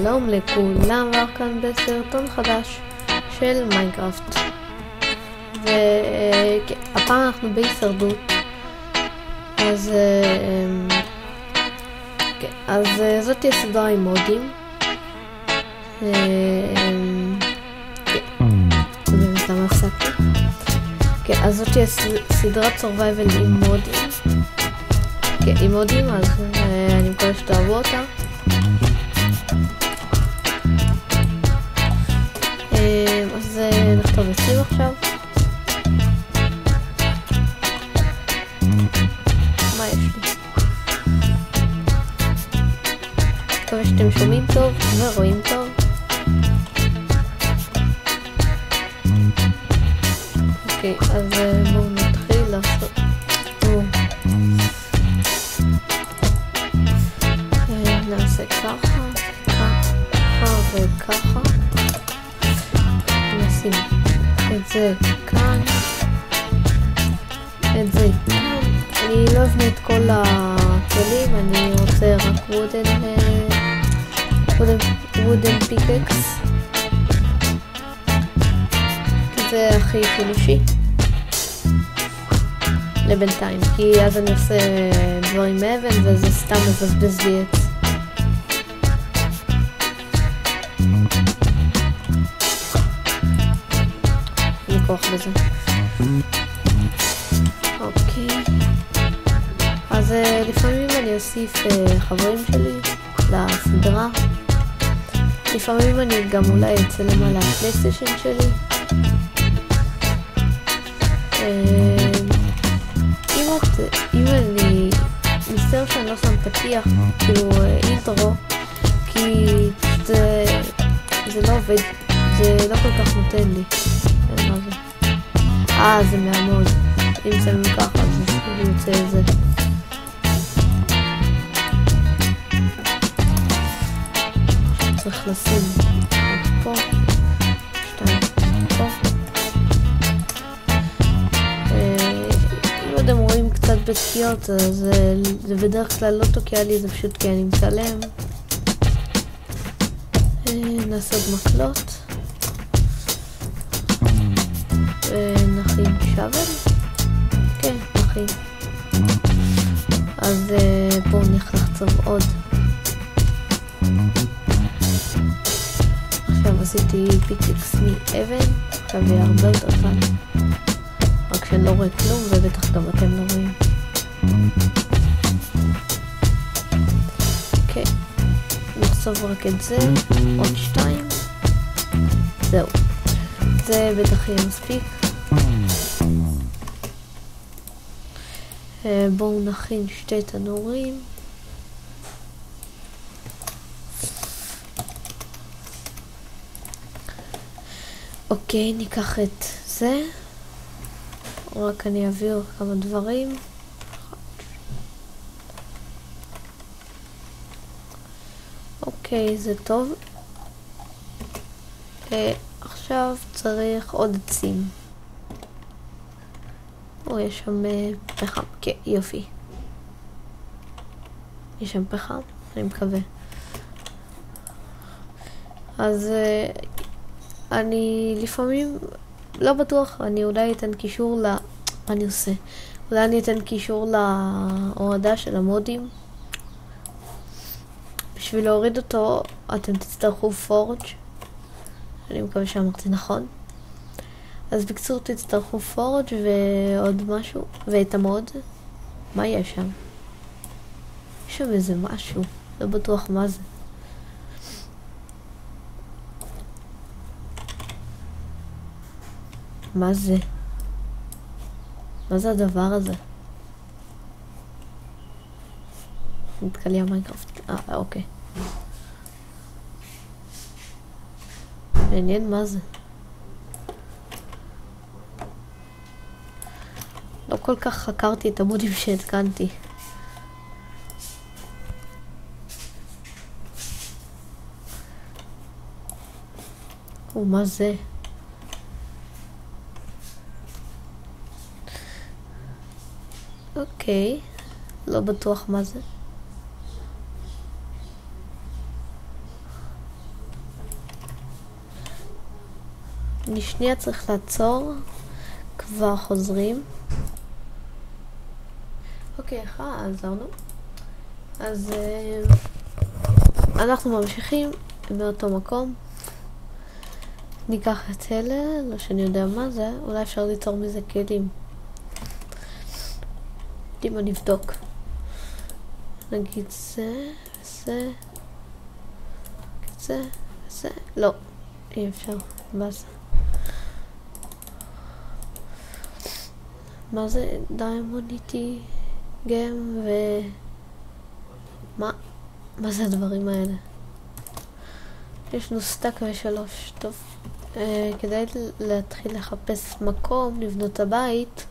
שלום לכולם, כאן בסרטון חדש של מיינקראפט, והפעם אנחנו בהישרדות. אז זאת תהיה סדרה עם מודים. באמת למה הפסקתי? אז זאת תהיה סדרת survival עם מודים. עם מודים, אז אני מקווה שתאהבו אותה. אז נכתוב אצלי עכשיו. מה יש לי? מקווה שאתם שומעים טוב ורואים טוב. אוקיי, אז בואו נתחיל לעשות. נעשה ככה, ככה וככה. נשים את זה כאן, את זה כאן. אני לא אבנה את כל הכלים, אני רוצה רק wooden pickaxe. זה הכי חילושי לבינתיים, כי אז אני עושה דברים מאבן וזה סתם מבזבז לי עץ. כוח בזה. אוקיי, אז לפעמים אני אוסיף חברים שלי לסדרה. לפעמים אני גם אולי אצלם על הפלייסטיישן שלי. אם אני מצטער שאני לא שם פתיח, כאילו אינטרו, כי זה לא עובד, זה לא כל כך נותן לי. מה זה? זה מהמוד. אם שמים ככה, אז זה יוצא את זה. צריך לשים פה, 2 פה. אם אתם רואים קצת בתקיעות, אז זה בדרך כלל לא תוקע לי, זה פשוט כי אני מצלם. נעשה עוד מקלות. ונכין שוול? כן, נכין. אז בואו נלך לחצוב עוד. עכשיו עשיתי פיקקס מאבן, עכשיו יהיה הרבה יותר קל. רק שאני לא רואה כלום, ובטח גם אתם לא רואים. אוקיי, נחצוב רק את זה, עוד 2. זהו. זה בטח יהיה מספיק. בואו נכין 2 תנורים. אוקיי, ניקח את זה. רק אני אעביר כמה דברים. אוקיי, זה טוב. עכשיו צריך עוד עצים. יש שם פחם. כן, יופי. יש שם פחם, אני מקווה. אז אני לפעמים לא בטוח, אני אולי אתן קישור מה אני עושה? אולי אני אתן קישור להורדה של המודים. בשביל להוריד אותו אתם תצטרכו פורג'. אני מקווה שאמרתי נכון. אז בקצור תצטרכו פורג' ועוד משהו, ואת המוד. מה יש שם? יש שם איזה משהו, לא בטוח מה זה. מה זה? מה זה הדבר הזה? נתקלי המיינקראפט. אוקיי. מעניין מה זה. לא כל כך חקרתי את המודים שהתקנתי. מה זה? אוקיי, לא בטוח מה זה. אני שנייה צריך לעצור, כבר חוזרים. אוקיי, עזרנו. אז אנחנו ממשיכים מאותו מקום. ניקח את אלה, לא שאני יודע מה זה, אולי אפשר ליצור מזה כלים. דימה נבדוק. נגיד זה, זה, זה, זה, לא, אי אפשר, מה זה? מה זה דיימוניטי גם ו... מה זה הדברים האלה? יש לנו סטאק ושלוש, טוב. כדי להתחיל לחפש מקום, לבנות את הבית.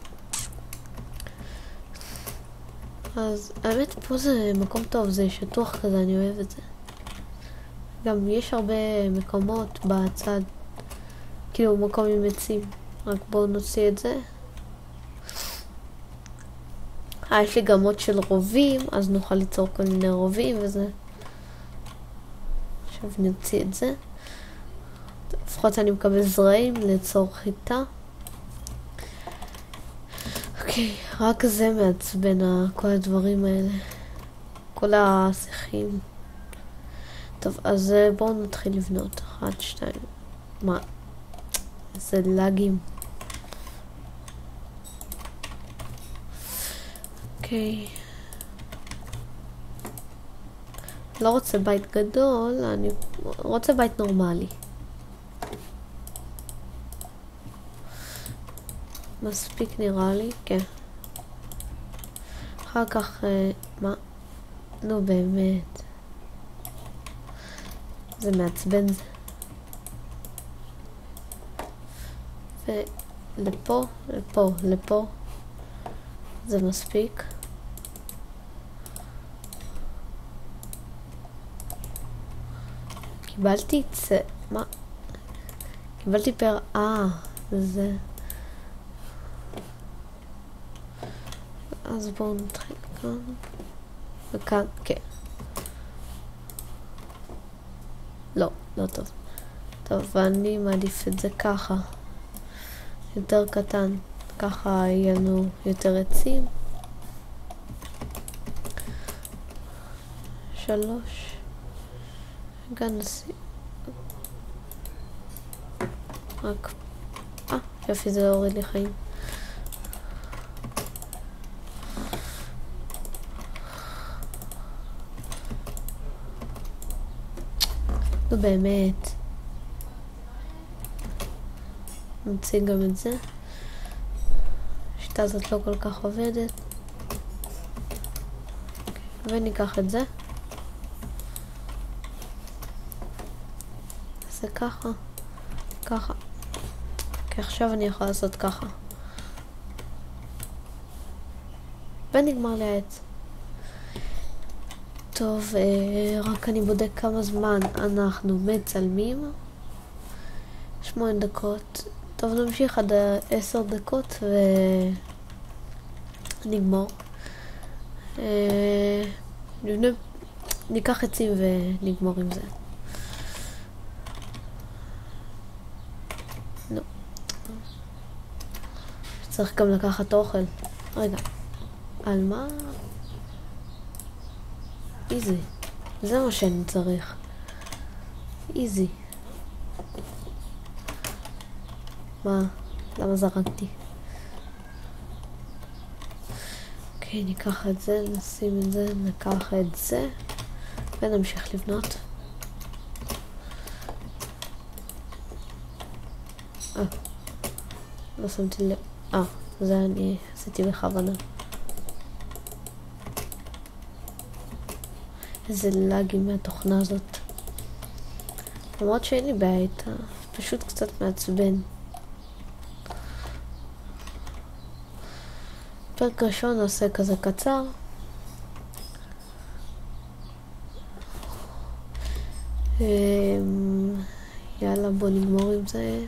אז האמת פה זה מקום טוב, זה שטוח כזה, אני אוהב את זה. גם יש הרבה מקומות בצד, כאילו מקום עם עצים. רק בואו נוציא את זה. יש לי גם עוד של רובים, אז נוכל ליצור כל מיני רובים וזה. עכשיו נוציא את זה. לפחות אני מקבל זרעים ליצור חיטה. אוקיי, רק זה מעצבן כל הדברים האלה. כל השיחים. טוב, אז בואו נתחיל לבנות. 1, 2. מה? זה לגים. אוקיי. לא רוצה בית גדול, אני רוצה בית נורמלי. מספיק נראה לי, כן. אחר כך, מה? נו באמת. זה מעצבן זה. ולפה, לפה, לפה. זה מספיק. קיבלתי את זה, מה? קיבלתי זה. אז בואו נתחיל כאן. וכאן, כן. לא טוב. טוב, ואני מעדיף את זה ככה. יותר קטן. ככה יהיה לנו יותר עצים. 3. גם נשים. רק. יופי, זה הוריד לי חיים. נו באמת. נוציא גם את זה. השיטה הזאת לא כל כך עובדת. וניקח את זה. נעשה ככה. ככה. כי עכשיו אני יכולה לעשות ככה. ונגמר לי העץ. טוב, רק אני בודק כמה זמן אנחנו מצלמים. 8 דקות. טוב, נמשיך עד 10 דקות ונגמור. ניקח עצים ונגמור עם זה. לא. צריך גם לקחת אוכל. רגע. על מה? איזי. זה מה שאני צריך. איזי. מה? למה זרקתי? אוקיי, ניקח את זה, נשים את זה, ניקח את זה, ונמשיך לבנות. לא שמתי לב. זה אני עשיתי בכוונה. איזה לגים מהתוכנה הזאת. למרות שאין לי בעיה איתה, פשוט קצת מעצבן. פרק ראשון נעשה כזה קצר. יאללה, בוא נגמור עם זה.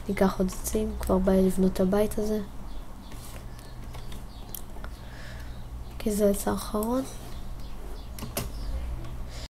ניקח עוד עצים, כבר בא לבנות את הבית הזה. כי זה העץ האחרון.